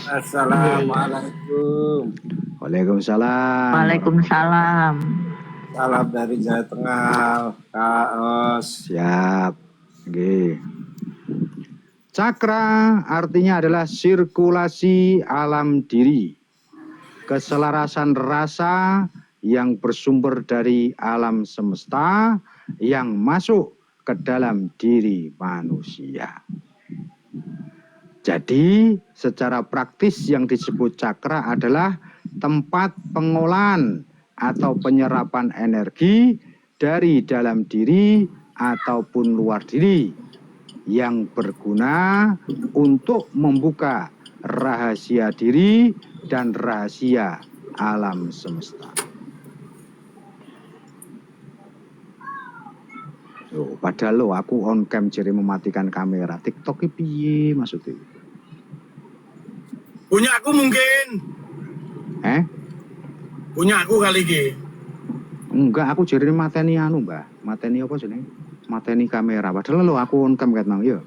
Assalamualaikum. Waalaikumsalam. Waalaikumsalam. Salam dari Jawa Tengah, Kak Os. Siap. Oke. Cakra artinya adalah sirkulasi alam diri, keselarasan rasa yang bersumber dari alam semesta yang masuk ke dalam diri manusia. Jadi, secara praktis yang disebut cakra adalah tempat pengolahan atau penyerapan energi dari dalam diri ataupun luar diri yang berguna untuk membuka rahasia diri dan rahasia alam semesta. Padahal aku on cam jadi mematikan kamera. TikTok iki piye maksudnya? Punya aku mungkin. Punya aku kali ini. Enggak, aku jadi mateni anu, Mbah. Mateni apa jenenge? Mateni kamera. Padahal lo aku on cam ket mang yo.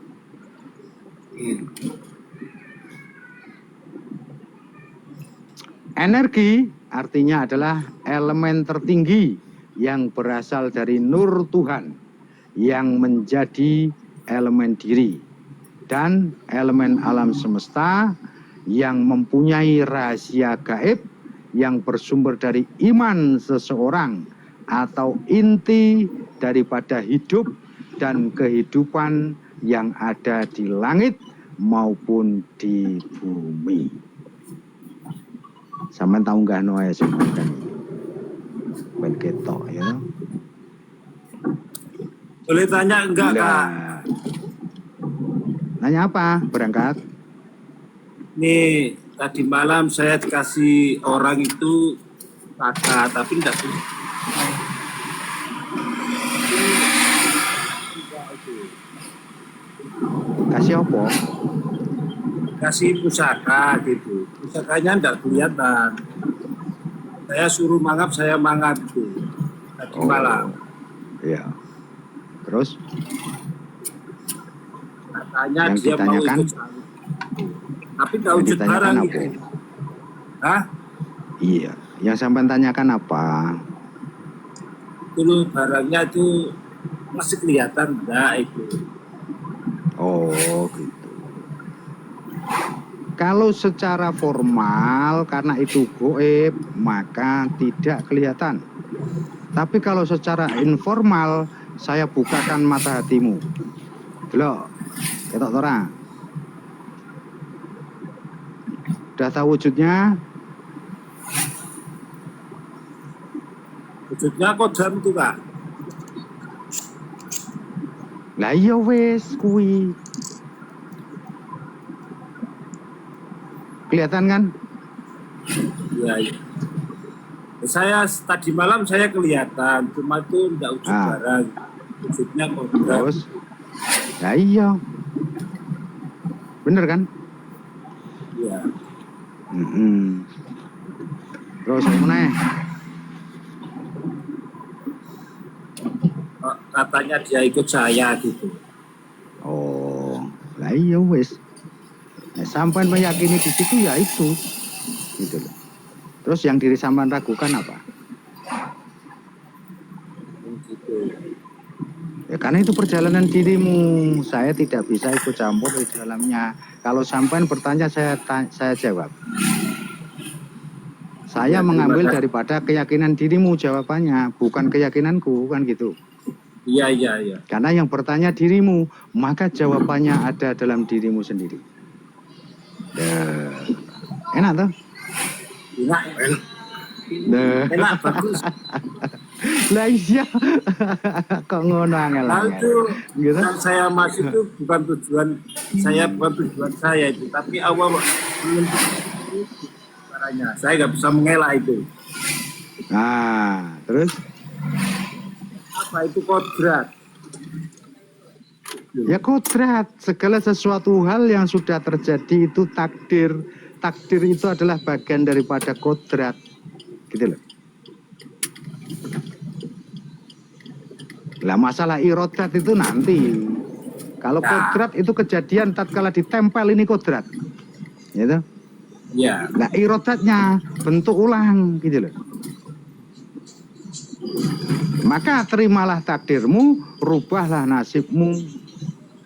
Energi artinya adalah elemen tertinggi yang berasal dari nur Tuhan yang menjadi elemen diri dan elemen alam semesta yang mempunyai rahasia gaib yang bersumber dari iman seseorang atau inti daripada hidup dan kehidupan yang ada di langit maupun di bumi. Sampeyan tahu nggak noe semoga ben ketok ya. Boleh tanya enggak, Kak? Nanya apa? Berangkat? Nih, tadi malam saya dikasih orang itu kakak, tapi enggak punya. Kasih apa? Kasih pusaka gitu. Pusakanya enggak kelihatan. Saya suruh mangap, saya mangap itu. Tadi malam. Iya. Terus? Katanya yang dia mau ikut saya. Tapi enggak wujud barang apa? gitu. Hah? Iya. Yang sampean tanyakan apa? Dulu barangnya itu masih kelihatan enggak itu. Oh gitu. Kalau secara formal karena itu goib maka tidak kelihatan. Tapi kalau secara informal saya bukakan mata hatimu. Delok, ketok ora? Udah tahu wujudnya? Wujudnya kodam itu, Kak. Lah iya wes kuwi. Kelihatan kan? Iya, iya. Saya tadi malam saya kelihatan, cuma itu enggak wujud barang. Wujudnya kodam. Terus? Lah iya. Bener kan? Iya. Terus mana? Katanya dia ikut saya gitu. Oh, lah iya wes. Nah, sampai meyakini di situ ya itu, gitu loh. Terus yang diri sampean ragukan apa? Gitu. Ya karena itu perjalanan dirimu, saya tidak bisa ikut campur di dalamnya. Kalau sampean bertanya saya jawab. Saya mengambil daripada keyakinan dirimu jawabannya, bukan keyakinanku, kan gitu. Iya, iya, iya. Karena yang bertanya dirimu, maka jawabannya ada dalam dirimu sendiri. Enak toh? Enak. Enak bagus. Lah iya. Kok ngono angel. Itu gitu? Yang saya masuk itu bukan tujuan saya itu, tapi Allah caranya. Saya nggak bisa mengelak itu. Nah, terus? Apa itu kodrat? Ya kodrat, segala sesuatu hal yang sudah terjadi itu takdir. Takdir itu adalah bagian daripada kodrat. Gitu loh. Lah masalah irodat itu nanti. Kalau kodrat itu kejadian tatkala ditempel ini kodrat. Gitu. Ya. Nah, irodatnya bentuk ulang gitu loh. Maka terimalah takdirmu, rubahlah nasibmu.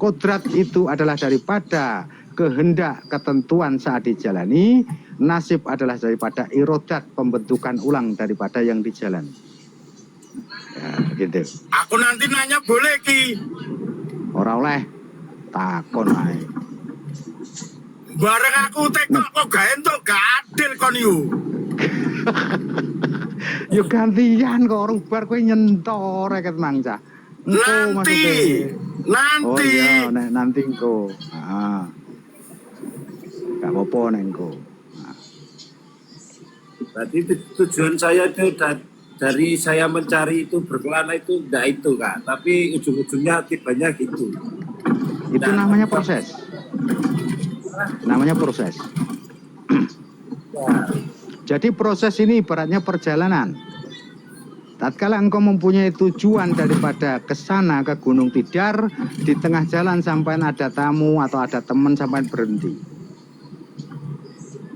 Kodrat itu adalah daripada kehendak ketentuan saat dijalani, nasib adalah daripada irodat pembentukan ulang daripada yang dijalani. Ya, gitu. Aku nanti nanya boleh Ki. Ora oleh takon ae. Bareng aku tekok kok gak entuk gak adil kon yu. Yo gantian kok rubar kowe nyentor reket mangca. Nanti. Oh iya, nanti engko. Heeh. Gak apa-apa nek engko. Berarti tujuan saya itu dari saya mencari itu berkelana itu enggak itu Kak, tapi ujung-ujungnya tibanya gitu. Itu namanya proses. Namanya proses. Jadi proses ini ibaratnya perjalanan. Tatkala engkau mempunyai tujuan daripada ke sana ke Gunung Tidar, di tengah jalan sampai ada tamu atau ada teman sampai berhenti.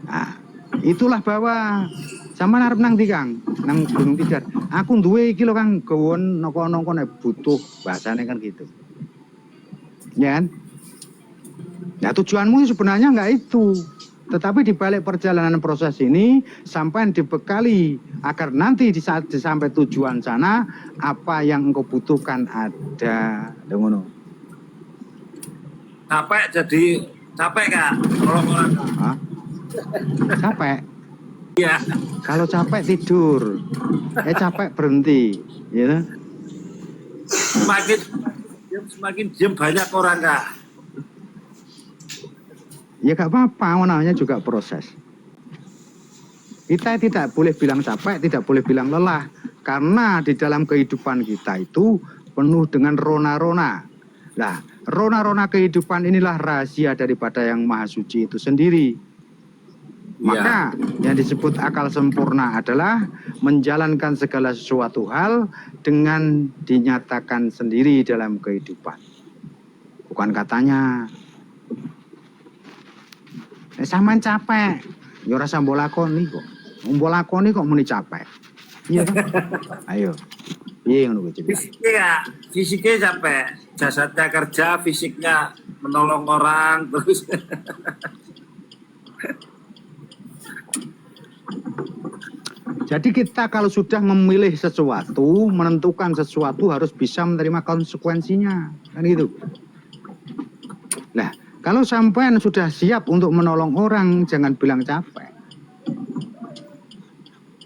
Nah, itulah bahwa sampean arep nang ndi Kang? Nang Gunung Tidar. Aku duwe iki lho Kang, gawon noko-noko nek butuh, bahasane kan gitu. Ya kan? Nah, tujuanmu sebenarnya enggak itu. Tetapi di balik perjalanan proses ini sampai dibekali agar nanti di saat sampai tujuan sana apa yang engkau butuhkan ada. Ngono. Capek jadi capek Kak, kalau orang. Hah? Capek? Iya. Kalau capek tidur. Capek berhenti, ya. Semakin diam banyak orang Kak. Ya gak apa-apa, namanya juga proses. Kita tidak boleh bilang capek, tidak boleh bilang lelah. Karena di dalam kehidupan kita itu penuh dengan rona-rona. Nah, rona-rona kehidupan inilah rahasia daripada yang Maha Suci itu sendiri. Maka yang disebut akal sempurna adalah menjalankan segala sesuatu hal dengan dinyatakan sendiri dalam kehidupan. Bukan katanya sampean capek, ya ora mbok lakoni kok. Mbok lakoni kok muni capek. Iya kan? Ayo. Piye ngono kuwi cerita? Fisiknya capek, jasadnya kerja, fisiknya menolong orang terus. Jadi kita kalau sudah memilih sesuatu, menentukan sesuatu harus bisa menerima konsekuensinya, kan gitu. Nah, kalau sampean sudah siap untuk menolong orang, jangan bilang capek.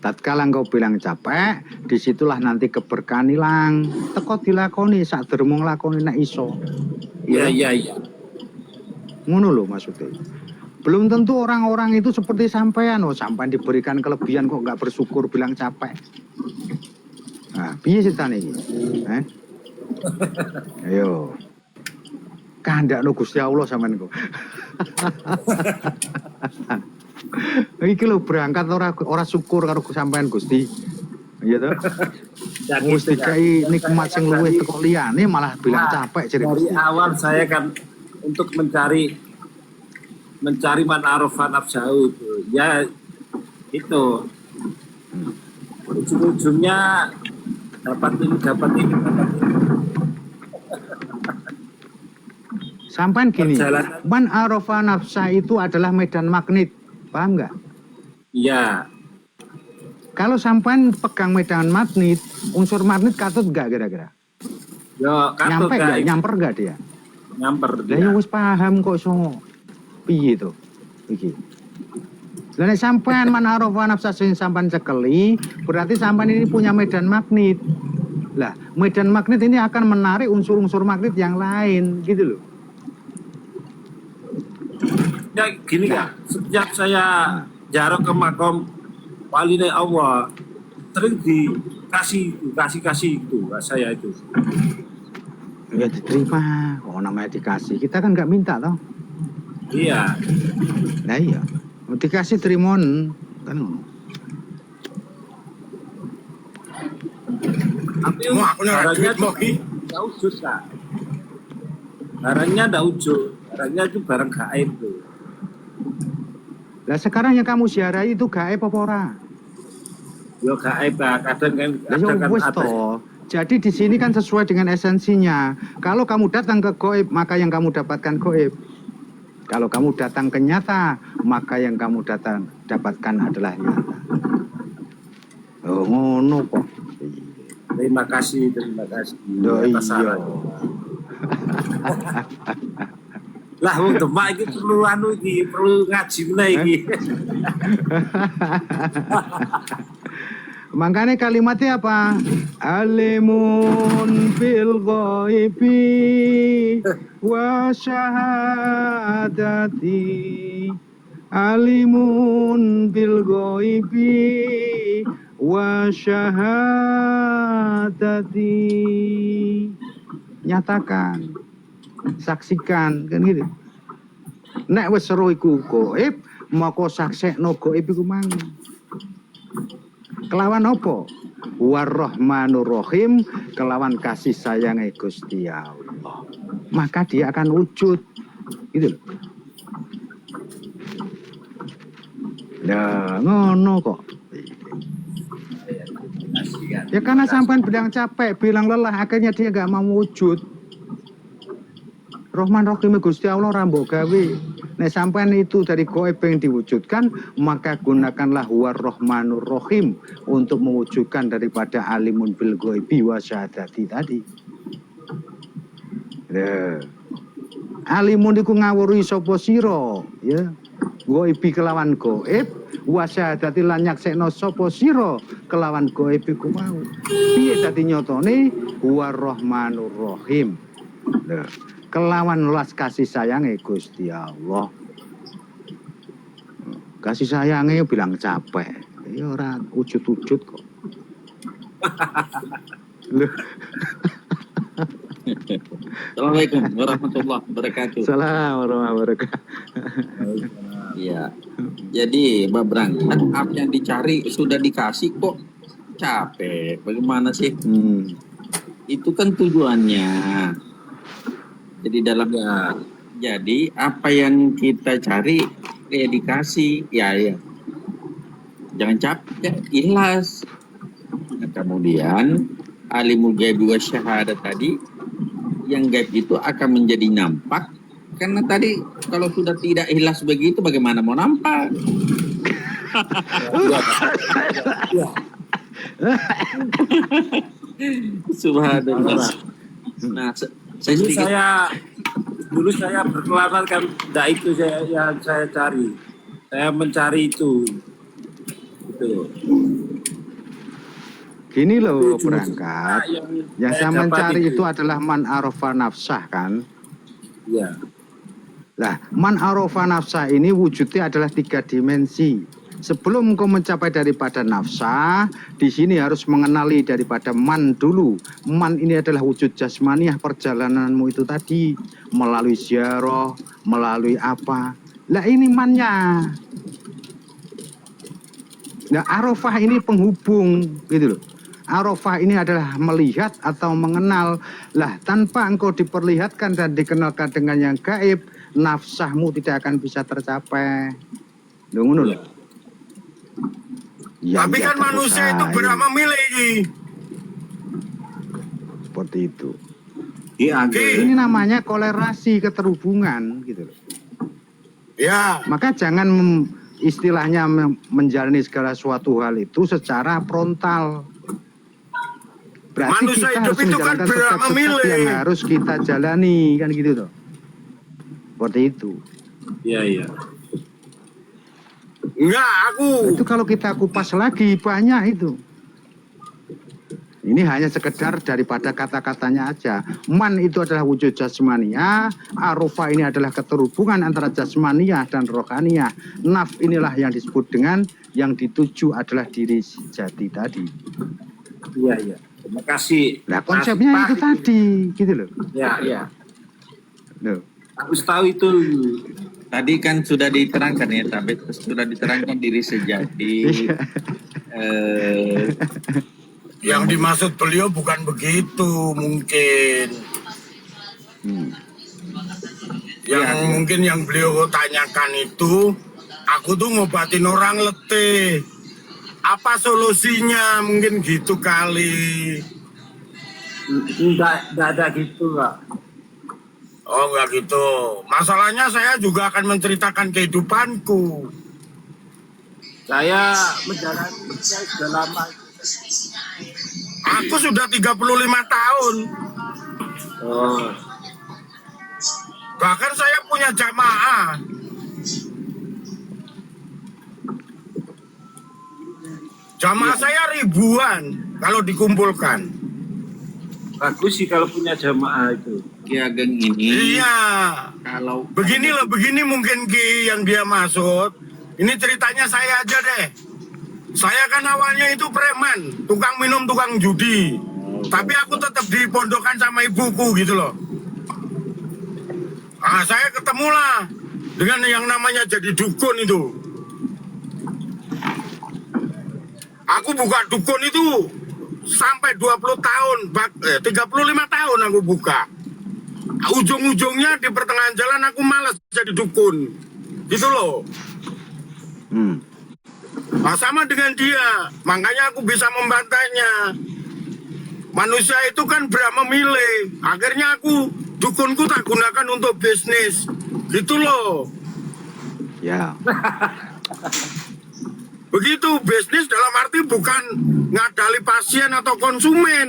Tatkala engkau bilang capek, disitulah nanti keberkahan hilang. Teko dilakoni, sak dermo nglakoni nek iso. Iya. Ngono lho maksudnya. Belum tentu orang-orang itu seperti sampean, sampean diberikan kelebihan kok nggak bersyukur bilang capek. Nah, piye ceritane iki? Ayo. Kandak lo Gusti Allah sampean kok. Iki lho berangkat ora syukur karo sampean Gusti. Iya toh? Gusti kai nikmat sing luwih teko liyane malah bilang capek jadi Dari awal saya kan untuk mencari man arafa nafsahu itu. Ya itu. Ujung-ujungnya dapat ini. Sampai gini, man arafa nafsa itu adalah medan magnet, paham nggak? Iya. Kalau sampai pegang medan magnet, unsur magnet katut nggak kira-kira? Yo, katut nggak? Nyamper nggak dia? Nyamper. Lah ya wis paham kok so. Piye to? Iki. Lah nek sampean man arafa nafsa sing sampean cekeli, berarti sampean ini punya medan magnet. Lah, medan magnet ini akan menarik unsur-unsur magnet yang lain, gitu loh. Ya gini Kak, sejak saya jarak ke makam wali Allah, sering dikasih itu saya itu. Ya diterima, kok namanya dikasih. Kita kan nggak minta toh. Iya. Nah iya, dikasih trimon kan. Tapi barangnya nggak wujud Kak. Barangnya nggak wujud. Barangnya itu barang gaib tuh. Lah sekarang yang kamu ziarahi itu gaib apa ora? Yo gaib kadang kan Lah ya wis ada. toh. Jadi di sini kan sesuai dengan esensinya. Kalau kamu datang ke gaib, maka yang kamu dapatkan gaib. Kalau kamu datang ke nyata, maka yang kamu dapatkan adalah nyata. Oh, ngono kok. Terima kasih. Loh, Atas iya. saran. Lah wong Demak iki perlu perlu ngaji meneh iki. Makanya kalimatnya apa? Alimun bil ghaibi wa syahadati. Alimun bil ghaibi wa syahadati. Nyatakan, saksikan, kan gitu. Nek wis seru iku gaib, maka saksekno gaib iku mang. Kelawan apa? Warrahmanur Rahim, kelawan kasih sayang Gusti Allah. Maka dia akan wujud. Gitu loh. Nah, ngono kok. Ya karena sampean bilang capek, bilang lelah, akhirnya dia gak mau wujud. Rahman Rahim Gusti Allah rambok gawe. Nek sampean itu dari gaib yang diwujudkan, maka gunakanlah Warrahmanur Rahim untuk mewujudkan daripada alimun bil ghaibi wa syahadati tadi. Ya. Alimun iku ngawuri sapa sira, ya. Ghaibi kelawan gaib, wa syahadati lan nyaksekno sapa sira kelawan gaib iku mau. Piye dadi nyatane Warrahmanur Rahim. Nah, kelawan welas kasih sayange Gusti Allah. Kasih sayange bilang capek. Ya ora wujud-wujud kok. Loh. Assalamualaikum warahmatullahi wabarakatuh. Assalamualaikum warahmatullahi wabarakatuh. Iya. Jadi berangkat apa yang dicari sudah dikasih kok capek. Bagaimana sih? Itu kan tujuannya. Jadi dalamnya, jadi apa yang kita cari ya dikasih, ya. Jangan capek, ikhlas. Nah, kemudian alimul ghaib wa syahadat tadi, yang gaib itu akan menjadi nampak. Karena tadi kalau sudah tidak ikhlas begitu, bagaimana mau nampak? Subhanallah. Nah, Dulu saya berkelana kan, tidak itu yang saya cari. Saya mencari itu. Gitu. Gini loh Itu berangkat. Yang saya saya dapat mencari itu adalah man arafa nafsah kan. Ya. Lah, man arafa nafsah ini wujudnya adalah 3 dimensi. Sebelum kau mencapai daripada nafsah, di sini harus mengenali daripada man dulu. Man ini adalah wujud jasmaniah perjalananmu itu tadi. Melalui ziarah, melalui apa. Lah ini mannya. Nah, arafah ini penghubung, gitu loh. Arafah ini adalah melihat atau mengenal. Lah, tanpa engkau diperlihatkan dan dikenalkan dengan yang gaib, nafsahmu tidak akan bisa tercapai. Loh, ngono loh. Ya, Tapi ya, kan manusia itu berhak memilih. Seperti itu. Iya. Ini namanya kolerasi keterhubungan, gitu loh. Ya. Maka jangan istilahnya menjalani segala suatu hal itu secara frontal. Berarti Manusia kita hidup harus itu kan menjalankan berhak step-step memilih. yang harus kita jalani, kan gitu loh. Seperti itu. Iya. Enggak, aku. Itu kalau kita kupas lagi banyak itu. Ini hanya sekedar daripada kata-katanya aja. Man itu adalah wujud jasmaniah, arafah ini adalah keterhubungan antara jasmaniah dan rohaniah. Naf inilah yang disebut dengan yang dituju adalah diri jati tadi. Iya. Terima kasih. Nah, konsepnya itu tadi, gitu loh. Ya. Loh. Aku tahu itu. tadi kan sudah diterangkan ya, tapi sudah diterangkan diri sejati. Yang dimaksud beliau bukan begitu mungkin. Yang Ya. mungkin yang beliau tanyakan itu aku tuh ngobatin orang letih. Apa solusinya? Mungkin gitu kali. Enggak ada gitu Kak. Oh enggak gitu. Masalahnya saya juga akan menceritakan kehidupanku. Saya menjalani sudah lama. Aku sudah 35 tahun. Oh, Bahkan saya punya jamaah. Jamaah saya ribuan kalau dikumpulkan. bagus sih kalau punya jamaah itu. Ki Ageng ini Iya. kalau Begini mungkin Ki yang dia maksud. Ini ceritanya saya aja deh. Saya kan awalnya itu preman, tukang minum, tukang judi. Tapi aku tetap dipondokan sama ibuku gitu loh. Ah, saya ketemulah dengan yang namanya jadi dukun itu. Aku buka dukun itu sampai 20 tahun, 35 tahun aku buka. Ujung-ujungnya di pertengahan jalan aku malas jadi dukun. Gitu loh. Nah, sama dengan dia, makanya aku bisa membantahnya. Manusia itu kan berhak memilih. Akhirnya aku dukunku tak gunakan untuk bisnis. Gitu loh. Ya. Begitu, bisnis dalam arti bukan ngadali pasien atau konsumen.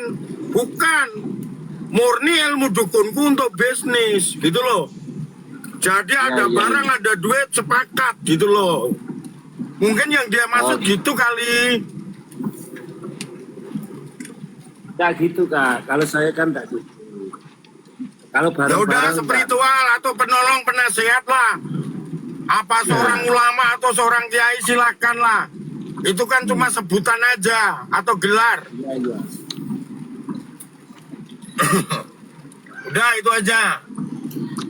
Bukan. Murni ilmu dukunku untuk bisnis. Gitu loh. Jadi ada barang, ada duit, sepakat. Gitu loh. Mungkin yang dia maksud gitu kali. Enggak gitu Kak. Kalau saya kan enggak gitu. Kalau Ya udah barang-barang spiritual atau penolong penasehat lah. Apa seorang ulama atau seorang kiai silakan lah. Itu kan cuma sebutan aja atau gelar. Iya. Udah itu aja.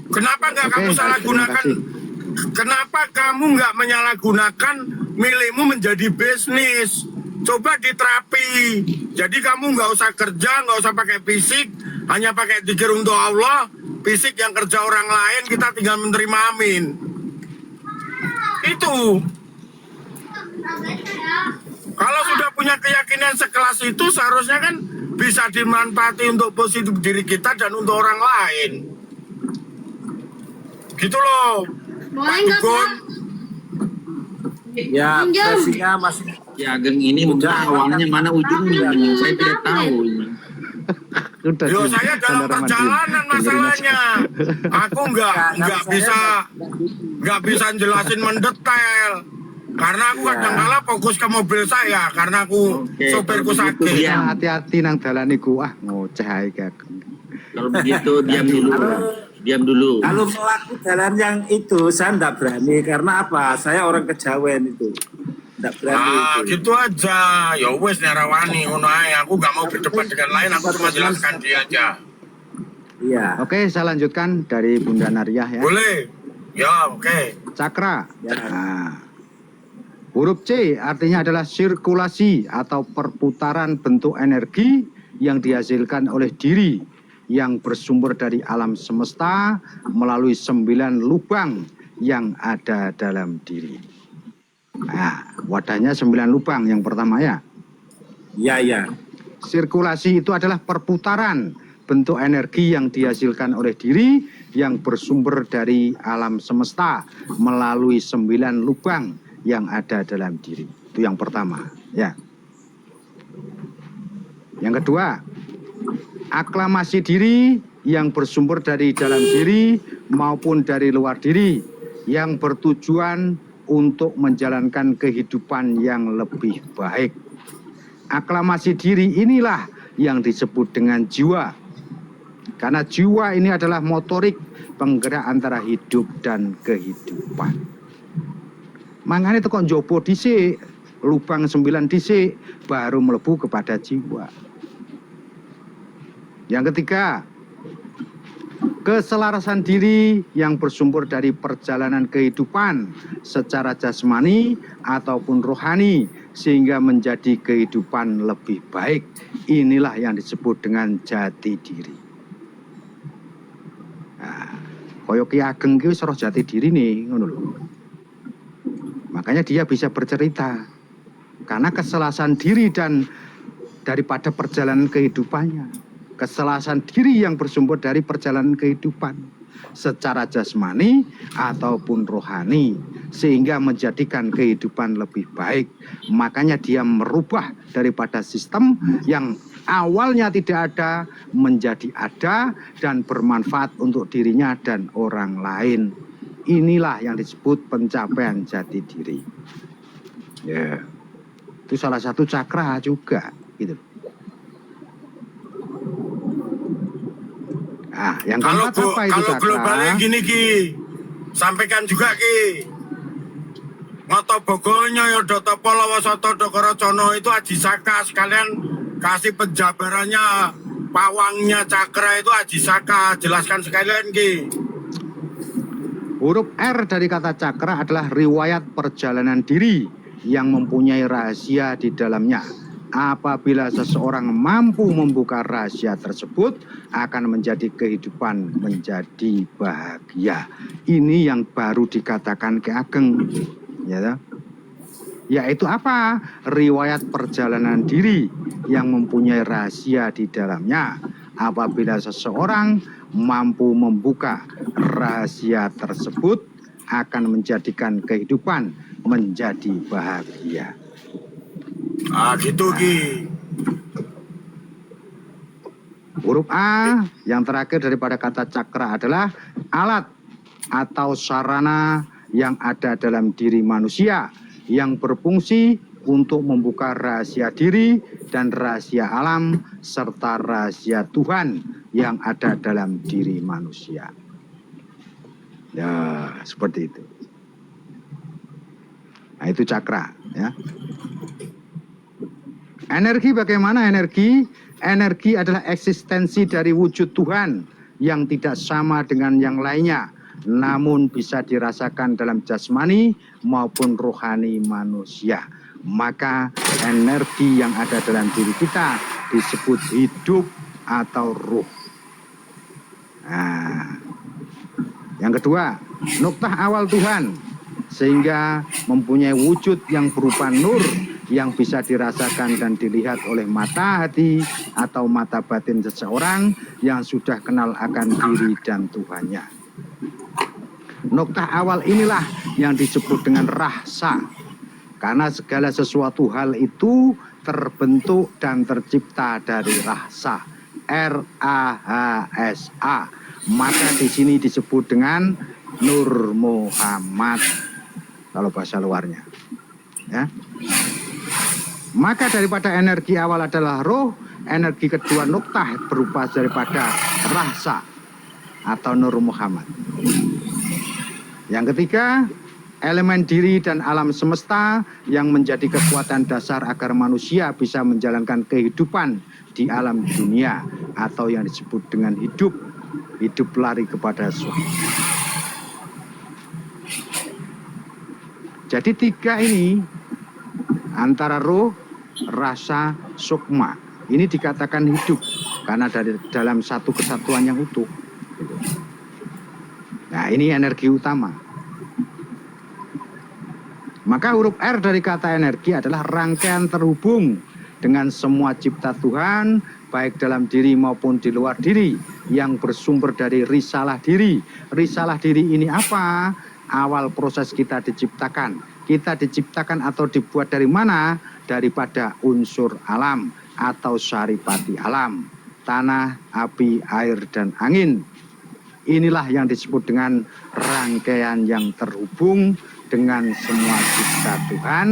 Kenapa nggak kamu Oke, salah terima gunakan? kasih. Kenapa kamu nggak menyalahgunakan milikmu menjadi bisnis? Coba diterapi. Jadi kamu nggak usah kerja, nggak usah pakai fisik, hanya pakai zikir untuk Allah. Fisik yang kerja orang lain, kita tinggal menerima amin. Itu. Kalau sudah punya keyakinan sekelas itu, seharusnya kan bisa dimanfaati untuk positif diri kita dan untuk orang lain. Gitu loh. Pak Dukun. ya versinya masih Ki Ageng ini udah awalnya mana ujungnya? Saya tidak tahu. Udah Yo, Din. saya dalam Saudara Madin. perjalanan masalahnya. Aku nggak bisa jelasin mendetail. Karena aku kadang-kala fokus ke mobil saya karena aku Oke, sopirku kalau begitu sakit. dia- Hati-hati nang dalan iku ngoceh ae Ki Ageng. Kalau begitu diam dulu. Diam dulu. kalau melakukan jalan yang itu saya enggak berani karena apa? Saya orang kejawen itu. Enggak berani Ah, itu. gitu aja. Ya wes nerawani ngono ae. Aku gak mau berdebat dengan lain, aku cuma jelaskan dia aja. Iya. Oke, saya lanjutkan dari Bunda Nariah ya. Boleh? Ya, oke. Cakra. Ya. Nah, huruf C artinya adalah sirkulasi atau perputaran bentuk energi yang dihasilkan oleh diri yang bersumber dari alam semesta melalui 9 lubang yang ada dalam diri. Nah, wadahnya 9 lubang yang pertama ya. Iya. Sirkulasi itu adalah perputaran bentuk energi yang dihasilkan oleh diri yang bersumber dari alam semesta melalui 9 lubang yang ada dalam diri. Itu yang pertama, ya. Yang kedua, aklamasi diri yang bersumber dari dalam diri maupun dari luar diri yang bertujuan untuk menjalankan kehidupan yang lebih baik. Aklamasi diri inilah yang disebut dengan jiwa. Karena jiwa ini adalah motorik penggerak antara hidup dan kehidupan. Mangane teko njobo dhisik, lubang 9 dhisik baru mlebu kepada jiwa. Yang ketiga, keselarasan diri yang bersumber dari perjalanan kehidupan secara jasmani ataupun rohani sehingga menjadi kehidupan lebih baik. Inilah yang disebut dengan jati diri. Nah, kaya Ki Ageng ki wis roh jati diri nih, ngono lho. Makanya dia bisa bercerita. Karena keselasan diri dan daripada perjalanan kehidupannya. Keselasan diri yang bersumber dari perjalanan kehidupan. Secara jasmani ataupun rohani. Sehingga menjadikan kehidupan lebih baik. Makanya dia merubah daripada sistem yang awalnya tidak ada menjadi ada dan bermanfaat untuk dirinya dan orang lain. Inilah yang disebut pencapaian jati diri. Ya. Itu salah satu cakra juga gitu. Nah, yang keempat apa itu kalau cakra? globalnya gini Ki, sampaikan juga Ki. Ngoto bogonya Yodo Topo Lawasoto Dokorocono itu Aji Saka, sekalian kasih penjabarannya pawangnya cakra itu Aji Saka, jelaskan sekalian Ki. Huruf R dari kata cakra adalah riwayat perjalanan diri yang mempunyai rahasia di dalamnya. Apabila seseorang mampu membuka rahasia tersebut, akan menjadi kehidupan menjadi bahagia. Ini yang baru dikatakan Ki Ageng, ya. Yaitu apa? Riwayat perjalanan diri yang mempunyai rahasia di dalamnya. Apabila seseorang mampu membuka rahasia tersebut, akan menjadikan kehidupan menjadi bahagia. Ah gitu Ki. Huruf A yang terakhir daripada kata cakra adalah alat atau sarana yang ada dalam diri manusia yang berfungsi untuk membuka rahasia diri dan rahasia alam serta rahasia Tuhan yang ada dalam diri manusia. Ya, seperti itu. Nah, itu cakra, ya. Energi bagaimana energi? Energi adalah eksistensi dari wujud Tuhan yang tidak sama dengan yang lainnya, namun bisa dirasakan dalam jasmani maupun rohani manusia. Maka energi yang ada dalam diri kita disebut hidup atau ruh. Nah, yang kedua, nuktah awal Tuhan, sehingga mempunyai wujud yang berupa nur yang bisa dirasakan dan dilihat oleh mata hati atau mata batin seseorang yang sudah kenal akan diri dan Tuhannya. Nuktah awal inilah yang disebut dengan rahsa, karena segala sesuatu hal itu terbentuk dan tercipta dari rahsa, R-A-H-S-A. Maka di sini disebut dengan Nur Muhammad kalau bahasa luarnya, ya. Maka daripada energi awal adalah roh, energi kedua nuktah berupa daripada rahsa atau Nur Muhammad. Yang ketiga, elemen diri dan alam semesta yang menjadi kekuatan dasar agar manusia bisa menjalankan kehidupan di alam dunia atau yang disebut dengan hidup lari kepada suatu. Jadi tiga ini antara roh, rasa, sukma ini dikatakan hidup karena dari dalam satu kesatuan yang utuh. Nah, ini energi utama. Maka huruf R dari kata energi adalah rangkaian terhubung dengan semua cipta Tuhan, baik dalam diri maupun di luar diri, yang bersumber dari risalah diri. Risalah diri ini apa? Awal proses kita diciptakan. Kita diciptakan atau dibuat dari mana? Daripada unsur alam atau saripati alam, tanah, api, air, dan angin. Inilah yang disebut dengan rangkaian yang terhubung dengan semua cipta Tuhan,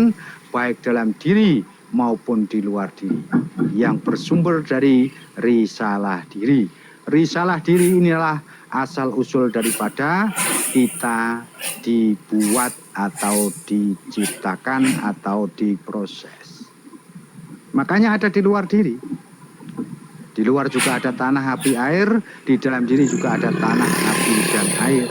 baik dalam diri maupun di luar diri, yang bersumber dari risalah diri. Risalah diri inilah asal-usul daripada kita dibuat atau diciptakan atau diproses. Makanya ada di luar diri. Di luar juga ada tanah, api, air. Di dalam diri juga ada tanah, api, dan air.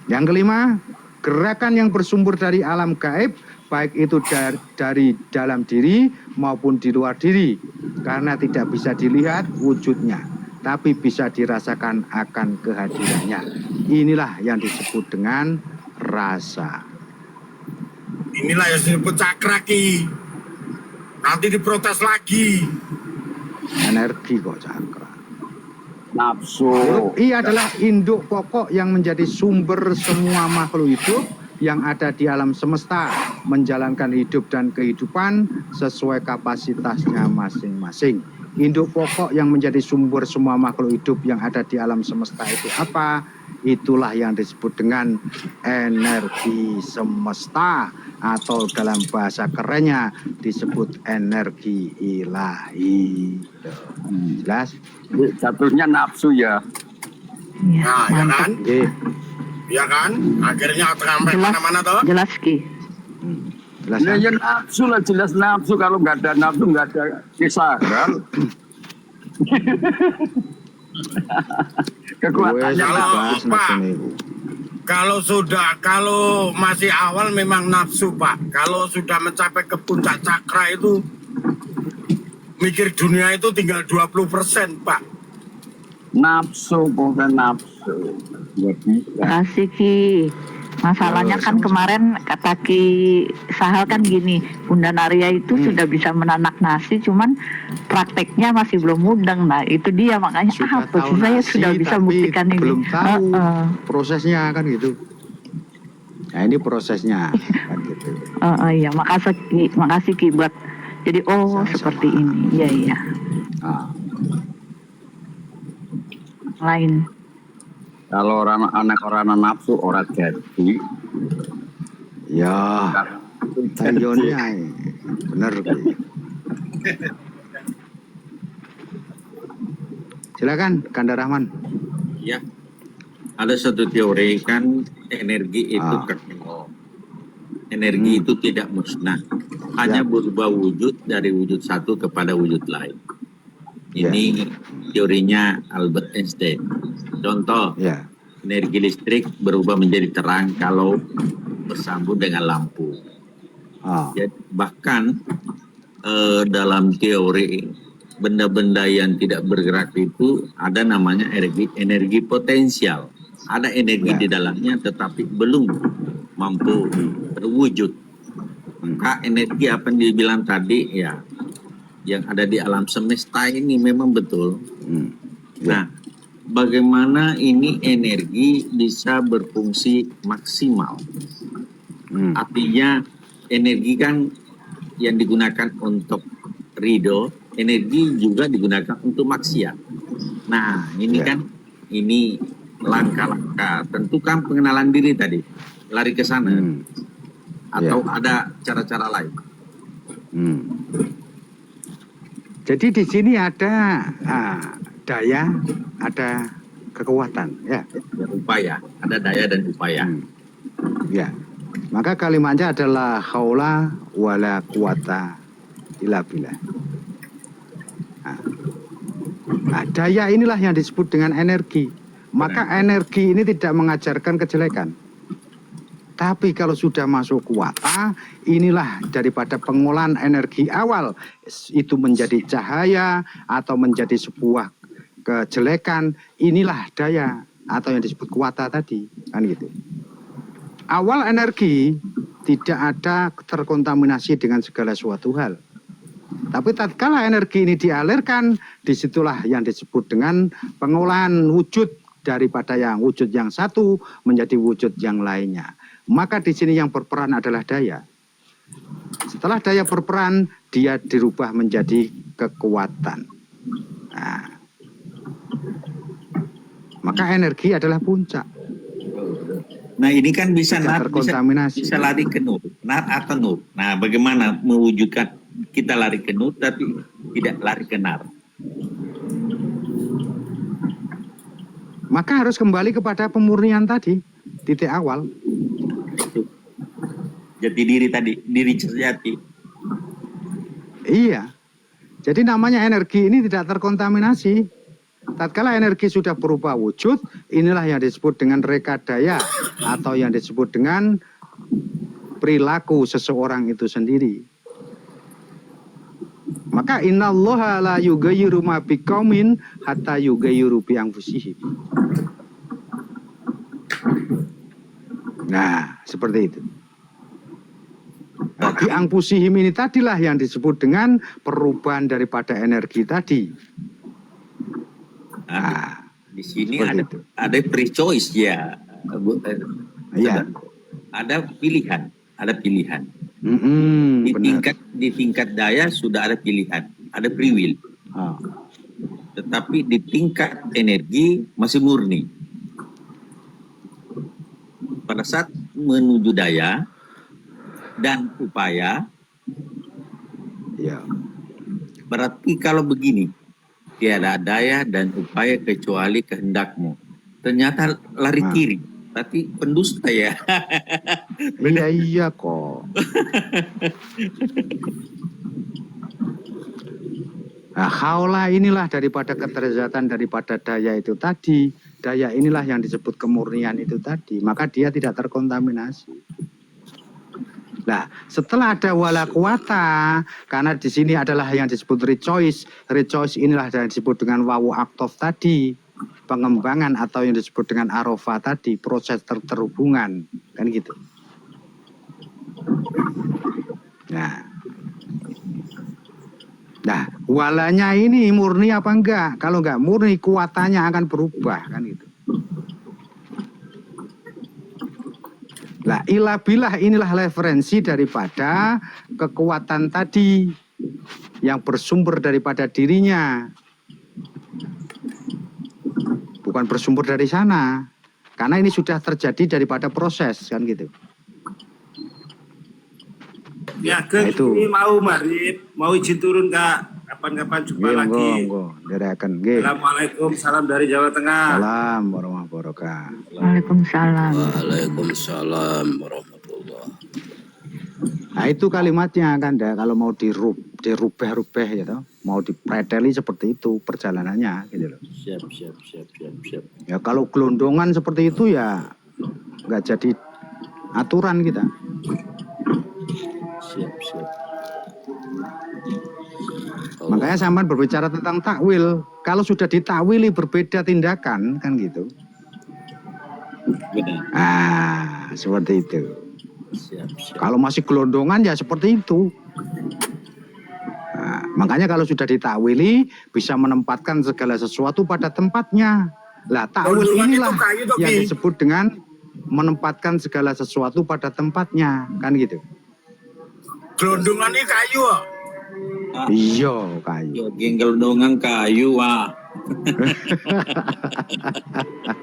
Yang kelima, gerakan yang bersumber dari alam gaib, baik itu dari dalam diri maupun di luar diri, karena tidak bisa dilihat wujudnya, tapi bisa dirasakan akan kehadirannya. inilah yang disebut dengan rasa. Inilah yang disebut cakra ki. Nanti diprotes lagi. Energi kok cakra. Nafsu. Ia adalah induk pokok yang menjadi sumber semua makhluk hidup yang ada di alam semesta, menjalankan hidup dan kehidupan sesuai kapasitasnya masing-masing. Induk pokok yang menjadi sumber semua makhluk hidup yang ada di alam semesta itu apa? Itulah yang disebut dengan energi semesta, atau dalam bahasa kerennya disebut energi ilahi. Jelas? Jatuhnya nafsu ya. Iya, Nah, ya mantap. kan? Oke. Ya kan? Akhirnya sampai Jelas, mana-mana toh? jelas Ki. Jelas Ya, kan? ya nafsu lah, jelas nafsu. Kalau nggak ada nafsu nggak ada kisaran. Kekuatannya Kalau Bebas Pak, nafsu niku. kalau masih awal memang nafsu Pak. Kalau sudah mencapai ke puncak cakra itu mikir dunia itu tinggal 20% Pak. nafsu, bukan nafsu. Nggak bisa. Kasih Ki. Masalahnya kan kemarin kata Ki Sahal kan gini, Bunda Naria itu sudah bisa menanak nasi, cuman prakteknya masih belum mudeng. Nah itu dia makanya Sudah apa tahu sih saya nasi, sudah bisa tapi buktikan ini. belum tahu prosesnya kan gitu. Nah ini prosesnya kan gitu. Iya, makasih Ki buat jadi Sama-sama. seperti ini. Iya. Nah, Lain. Kalau orang nafsu orang jadi. ya tayonnya bener Ki. Silakan Kanda Rahman. Ya, ada satu teori kan energi itu Ah. kekal. Energi itu tidak musnah, hanya berubah wujud dari wujud satu kepada wujud lain. Ini teorinya Albert Einstein. Contoh, Ya. energi listrik berubah menjadi terang kalau bersambung dengan lampu. Ah. Jadi, bahkan dalam teori benda-benda yang tidak bergerak itu ada namanya energi potensial. Ada energi Ya. di dalamnya tetapi belum mampu berwujud. Maka energi apa yang dibilang tadi ya yang ada di alam semesta ini memang betul. Ya. Nah, bagaimana ini energi bisa berfungsi maksimal? Artinya energi kan yang digunakan untuk ridho, energi juga digunakan untuk maksiat. Nah, ini Ya. kan ini langkah-langkah. Tentu kan pengenalan diri tadi, lari ke sana. Atau ada cara-cara lain. Jadi di sini ada daya, ada kekuatan, ya. Upaya, ada daya dan upaya. Ya. Maka kalimatnya adalah haula wala quwata illa billah. Nah, daya inilah yang disebut dengan energi. Maka energi ini tidak mengajarkan kejelekan. Tapi kalau sudah masuk kuwata, inilah daripada pengolahan energi awal itu menjadi cahaya atau menjadi sebuah kejelekan, inilah daya atau yang disebut kuwata tadi, kan gitu. Awal energi tidak ada terkontaminasi dengan segala suatu hal. Tapi tatkala energi ini dialirkan, disitulah yang disebut dengan pengolahan wujud daripada yang wujud yang satu menjadi wujud yang lainnya. Maka di sini yang berperan adalah daya. Setelah daya berperan, dia dirubah menjadi kekuatan. Nah, maka energi adalah puncak. Nah ini kan bisa Tidak terkontaminasi. bisa lari ke nur, nar atau nur. Nah bagaimana mewujudkan kita lari ke nur tapi tidak lari ke nar? Maka harus kembali kepada pemurnian tadi, titik awal. Jati diri tadi, diri sejati. Iya. Jadi namanya energi ini tidak terkontaminasi. Tatkala energi sudah berubah wujud, inilah yang disebut dengan reka daya atau yang disebut dengan perilaku seseorang itu sendiri. Maka innallaha la yughayyiru ma biqaumin hatta yughayyiru bi anfusihim. Nah, seperti itu. Bagi angpusihim ini tadilah yang disebut dengan perubahan daripada energi tadi. Nah, di sini seperti ada itu. ada free choice ya. Iya. Ada pilihan, ada pilihan. Benar. Di tingkat daya sudah ada pilihan, ada free will. Ah. Tetapi di tingkat energi masih murni. Pada saat menuju daya dan upaya, Ya. berarti kalau begini, tiada daya dan upaya kecuali kehendakmu. Ternyata lari Nah. kiri, berarti pendusta ya. Iya kok. Nah, haula inilah daripada keterjatan daripada daya itu tadi. Daya inilah yang disebut kemurnian itu tadi. Maka dia tidak terkontaminasi. Nah, setelah ada wala kuwata, karena di sini adalah yang disebut rejoice. Rejoice inilah yang disebut dengan wawu aktof tadi. Pengembangan atau yang disebut dengan arofa tadi. Proses terhubungan. Kan gitu. Nah, walanya ini murni apa enggak? Kalau enggak murni, kuatannya akan berubah. Kan gitu. Nah, ilabilah inilah referensi daripada kekuatan tadi yang bersumber daripada dirinya. Bukan bersumber dari sana. Karena ini sudah terjadi daripada proses, kan gitu. Ya, Nah, itu. ini mau Marip, mau izin turun Kak. Kapan-kapan jumpa lagi. Derakan, nggih. Assalamualaikum, salam dari Jawa Tengah. Salam warahmatullahi wabarakatuh. Waalaikumsalam. Waalaikumsalam warahmatullahi. Nah, itu kalimatnya kan, kalau mau dirubah-rubah gitu, mau dipreteli seperti itu perjalanannya gitu loh. Siap. Ya kalau gelondongan seperti itu ya nggak jadi aturan kita. Siap. Makanya sampean berbicara tentang takwil. Kalau sudah ditakwili berbeda tindakan kan gitu. Benar. Seperti itu. Siap. Kalau masih gelondongan ya seperti itu. Makanya kalau sudah ditakwili bisa menempatkan segala sesuatu pada tempatnya. Lah takwil Gelondongan inilah itu kayu toh, yang Ki? disebut dengan menempatkan segala sesuatu pada tempatnya kan gitu. Gelondongan ini kayu. Iya kayu. Jogging gelondongan kayu, wah.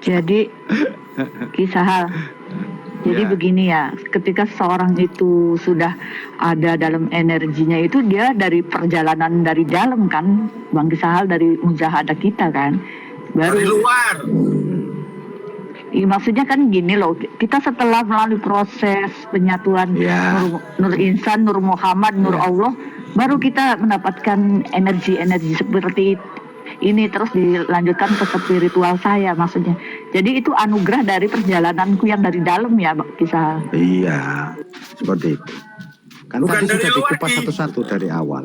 Jadi kisah jadi Ya. begini ya, ketika seseorang itu sudah ada dalam energinya itu dia dari perjalanan dari dalam kan, Bang Kisahal, dari mujahadah kita kan. Dari Baru luar. maksudnya kan gini loh, kita setelah melalui proses penyatuan Ya. Nur Insan, Nur Muhammad, Nur Allah, baru kita mendapatkan energi-energi seperti ini terus dilanjutkan ke spiritual saya maksudnya. Jadi itu anugerah dari perjalananku yang dari dalam ya, Mbak Kisah. Iya, seperti itu. Kan Bukan tadi dari sudah luar, dikupas Ki. satu-satu dari awal.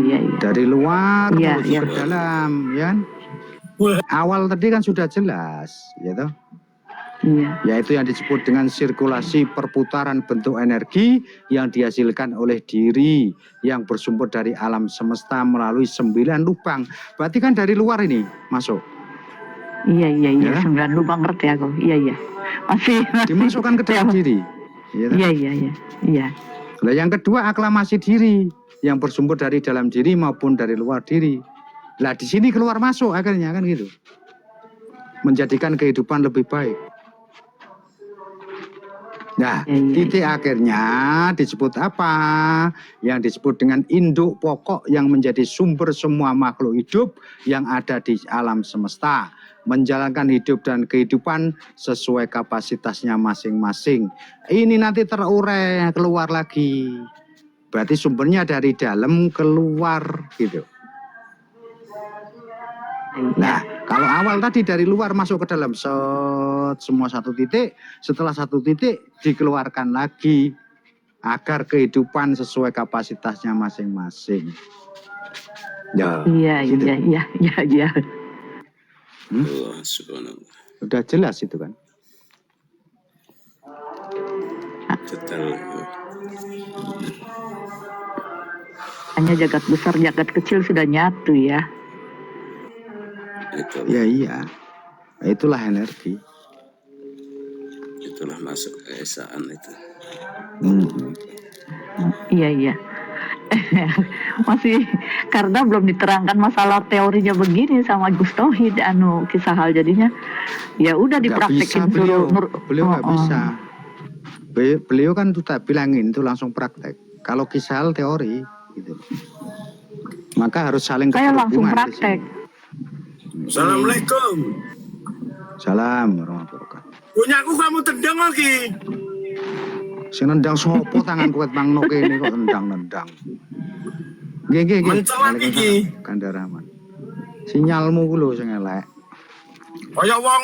Iya. Dari luar Iya, menuju iya. ke dalam, ya kan? Awal tadi kan sudah jelas, ya toh? Iya. Yaitu yang disebut dengan sirkulasi perputaran bentuk energi yang dihasilkan oleh diri yang bersumber dari alam semesta melalui 9 lubang. Berarti kan dari luar ini masuk. Iya. Ya. 9 lubang ngerti aku. Iya. Masih. Dimasukkan ke dalam diri. Ya toh? Iya. Nah, yang kedua aklamasi diri yang bersumber dari dalam diri maupun dari luar diri. Lah di sini keluar masuk akhirnya kan gitu. Menjadikan kehidupan lebih baik. Nah, Iya. titik akhirnya disebut apa? Yang disebut dengan induk pokok yang menjadi sumber semua makhluk hidup yang ada di alam semesta. Menjalankan hidup dan kehidupan sesuai kapasitasnya masing-masing. Ini nanti terurai keluar lagi. Berarti sumbernya dari dalam keluar gitu. Nah, kalau awal tadi dari luar masuk ke dalam semua satu titik, setelah satu titik dikeluarkan lagi agar kehidupan sesuai kapasitasnya masing-masing. Ya, Iya. gitu. Allah subhanallah. Udah jelas itu kan. Detail. Hanya jagat besar, jagat kecil sudah nyatu ya. Itulah, Ya iya. Itulah energi. itulah masuk keesaan itu. Iya. Masih karena belum diterangkan masalah teorinya begini sama Gus Tauhid kisah hal jadinya ya udah Nggak bisa dipraktekin beliau nggak bisa. Beliau kan tuh tak bilangin itu langsung praktek. Kalau kisah hal teori gitu. Maka harus saling saya langsung keterhubungan di praktek. sini. Assalamualaikum. Salam warahmatullahi wabarakatuh. Punyaku kamu tendang lagi. Sing nendang sopo tangan kuat Bang Nok ini kok nendang. Nggih. Mencolok iki. Kandaraman. Sinyalmu ku lho sing elek. Kaya wong